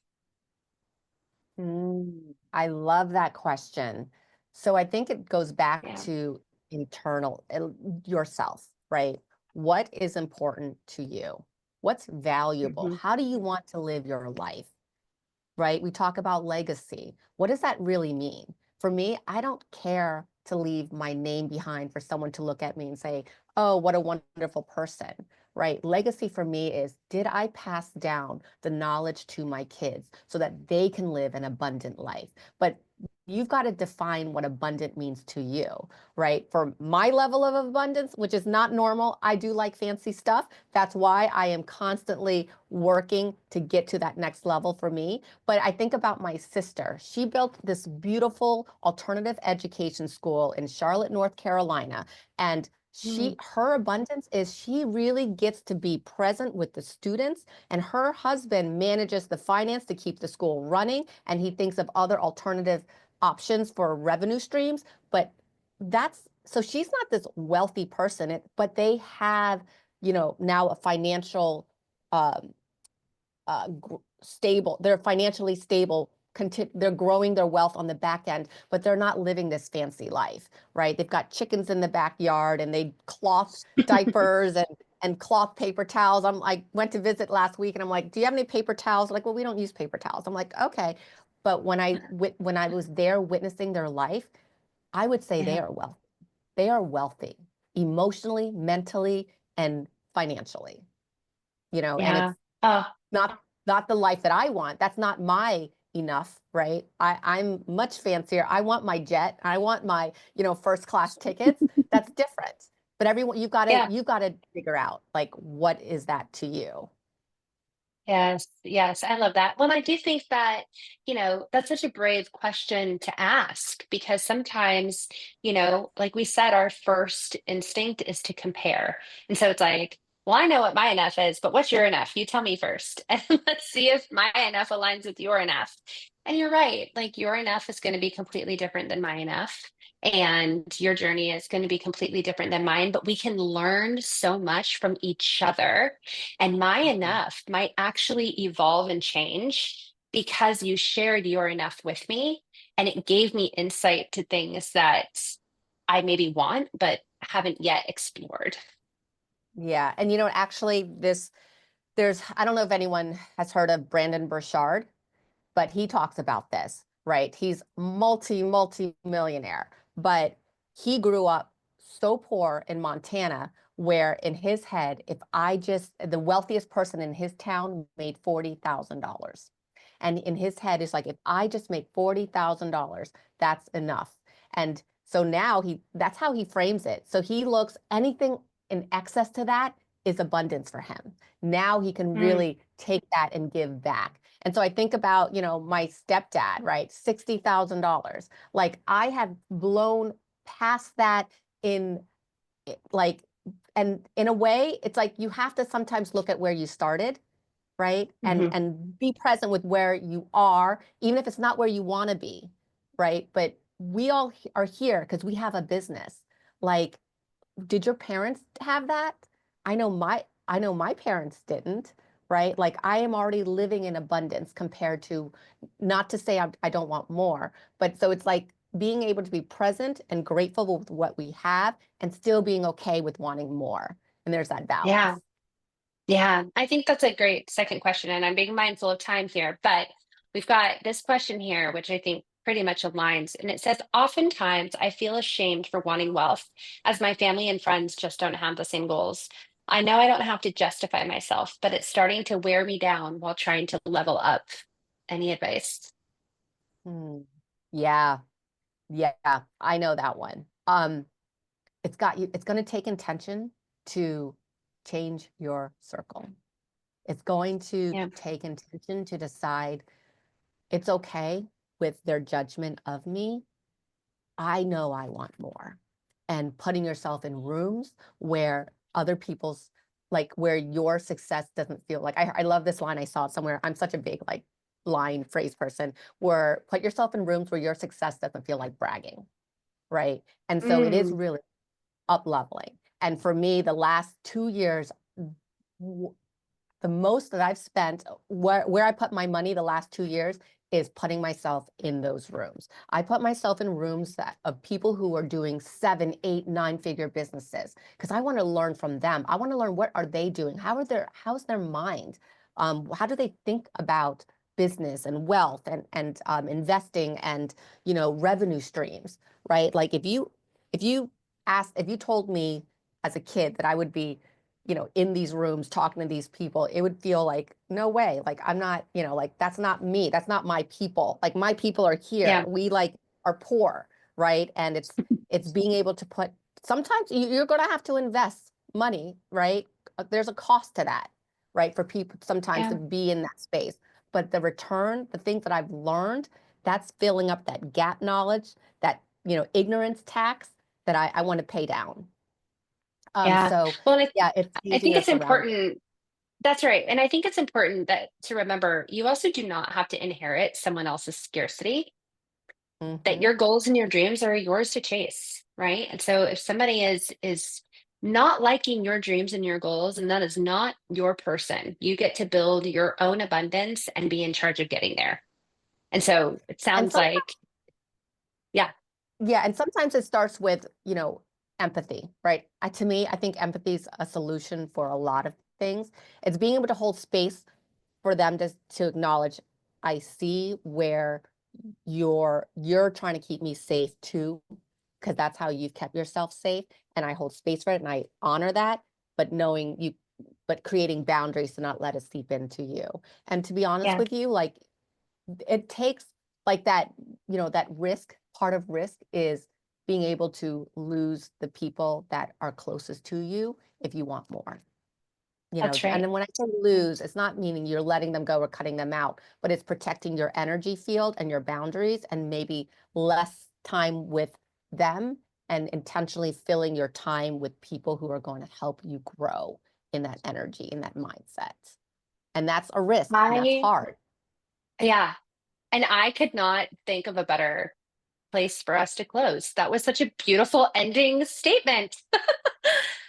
I love that question. So I think it goes back Yeah. to internal yourself, right? What is important to you? What's valuable? Hmm. How do you want to live your life? Right? We talk about legacy. What does that really mean? For me, I don't care to leave my name behind for someone to look at me and say, oh, what a wonderful person, right? Legacy for me is, did I pass down the knowledge to my kids so that they can live an abundant life? But you've got to define what abundant means to you, right? For my level of abundance, which is not normal, I do like fancy stuff. That's why I am constantly working to get to that next level for me. But I think about my sister. She built this beautiful alternative education school in Charlotte, North Carolina. And her abundance is she really gets to be present with the students, and her husband manages the finance to keep the school running, and he thinks of other alternative options for revenue streams. But so she's not this wealthy person, but they have, now a financial um, stable, they're financially stable, they're growing their wealth on the back end, but they're not living this fancy life, right? They've got chickens in the backyard and they cloth diapers and cloth paper towels. I went to visit last week and I'm like, do you have any paper towels? Like, well, we don't use paper towels. I'm like, okay. But when I was there witnessing their life, I would say Yeah. they are wealthy emotionally, mentally, and financially, and Yeah. it's Oh, not the life that I want. That's not my enough, right? I'm much fancier. I want my jet. I want my, first class tickets. That's different. But everyone, yeah. you've got to figure out, like, what is that to you? Yes, yes, I love that. Well, I do think that, that's such a brave question to ask because sometimes, like we said, our first instinct is to compare. And so it's like, well, I know what my enough is, but what's your enough? You tell me first. And let's see if my enough aligns with your enough. And you're right, like your enough is going to be completely different than my enough. And your journey is going to be completely different than mine, but we can learn so much from each other and my enough might actually evolve and change because you shared your enough with me and it gave me insight to things that I maybe want, but haven't yet explored. Yeah. And actually I don't know if anyone has heard of Brandon Burchard, but he talks about this, right? He's multi millionaire, but he grew up so poor in Montana where in his head, the wealthiest person in his town made $40,000. And in his head, it's like, if I just make $40,000, that's enough. And so now that's how he frames it. So he looks, anything in excess to that is abundance for him. Now he can really take that and give back. And so I think about, my stepdad, right? $60,000. Like, I have blown past that and in a way, it's like you have to sometimes look at where you started, right? And be present with where you are, even if it's not where you want to be, right? But we all are here because we have a business. Like, did your parents have that? I know my parents didn't, right? Like, I am already living in abundance compared to, not to say I don't want more, but so it's like being able to be present and grateful with what we have and still being okay with wanting more. And there's that balance. Yeah. Yeah, I think that's a great second question, and I'm being mindful of time here, but we've got this question here, which I think pretty much aligns, and it says, oftentimes I feel ashamed for wanting wealth as my family and friends just don't have the same goals. I know I don't have to justify myself, but it's starting to wear me down while trying to level up. Any advice? Hmm. Yeah, I know that one. It's going to take intention to change your circle. It's going to Yeah. take intention to decide it's okay with their judgment of me. I know I want more. And putting yourself in rooms where other people's, like, where your success doesn't feel like, I love this line, I saw it somewhere. I'm such a big, like, line phrase person, where put yourself in rooms where your success doesn't feel like bragging, right? And so it is really up leveling. And for me, the last 2 years, the most that I've spent, where I put my money the last 2 years, is putting myself in those rooms. I put myself in rooms of people who are doing 7, 8, 9-figure businesses, because I want to learn from them. I want to learn, what are they doing? How's their mind? How do they think about business and wealth and investing and revenue streams, right? Like, if you told me as a kid that I would be in these rooms talking to these people, it would feel like, no way. Like, I'm not, like, that's not me. That's not my people. Like, my people are here. Yeah. We, like, are poor, right? And it's being able to put, sometimes you're going to have to invest money, right? There's a cost to that, right? For people sometimes to Yeah. be in that space. But the return, the things that I've learned, that's filling up that gap knowledge, that, ignorance tax that I want to pay down. Yeah. So Well, and yeah, it's I changing think your it's surroundings. important. That's right. And I think it's important to remember you also do not have to inherit someone else's scarcity, that Hmm. your goals and your dreams are yours to chase, right? And so if somebody is not liking your dreams and your goals, and that is not your person, you get to build your own abundance and be in charge of getting there. And so it And sounds some, like, yeah, yeah, and sometimes it starts with, empathy, right? To me, I think empathy is a solution for a lot of things. It's being able to hold space for them to acknowledge, I see where you're trying to keep me safe too, because that's how you've kept yourself safe, and I hold space for it and I honor that, but creating boundaries to not let it seep into you. And to be honest yeah, with you, like, it takes, like, that, that risk, part of risk is being able to lose the people that are closest to you if you want more. that's And right. then when I say lose, it's not meaning you're letting them go or cutting them out, but it's protecting your energy field and your boundaries, and maybe less time with them, and intentionally filling your time with people who are going to help you grow in that energy, in that mindset. And that's a risk, and that's I, hard. yeah. And I could not think of a better place for us to close. That was such a beautiful ending statement.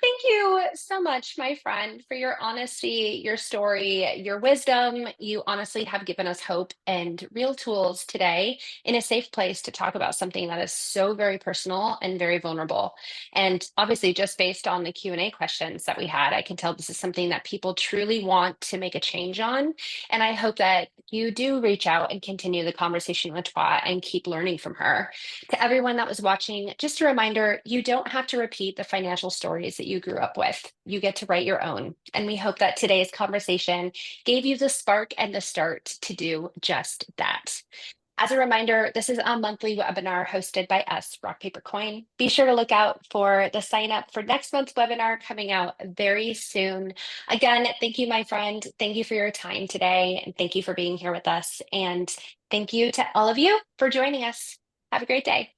Thank you so much, my friend, for your honesty, your story, your wisdom. You honestly have given us hope and real tools today in a safe place to talk about something that is so very personal and very vulnerable. And obviously, just based on the Q&A questions that we had, I can tell this is something that people truly want to make a change on. And I hope that you do reach out and continue the conversation with Twah and keep learning from her. To everyone that was watching, just a reminder, you don't have to repeat the financial stories that you grew grew up with. You get to write your own. And we hope that today's conversation gave you the spark and the start to do just that. As a reminder, this is a monthly webinar hosted by us, Rock Paper Coin. Be sure to look out for the sign up for next month's webinar coming out very soon. Again, thank you, my friend. Thank you for your time today. And thank you for being here with us. And thank you to all of you for joining us. Have a great day.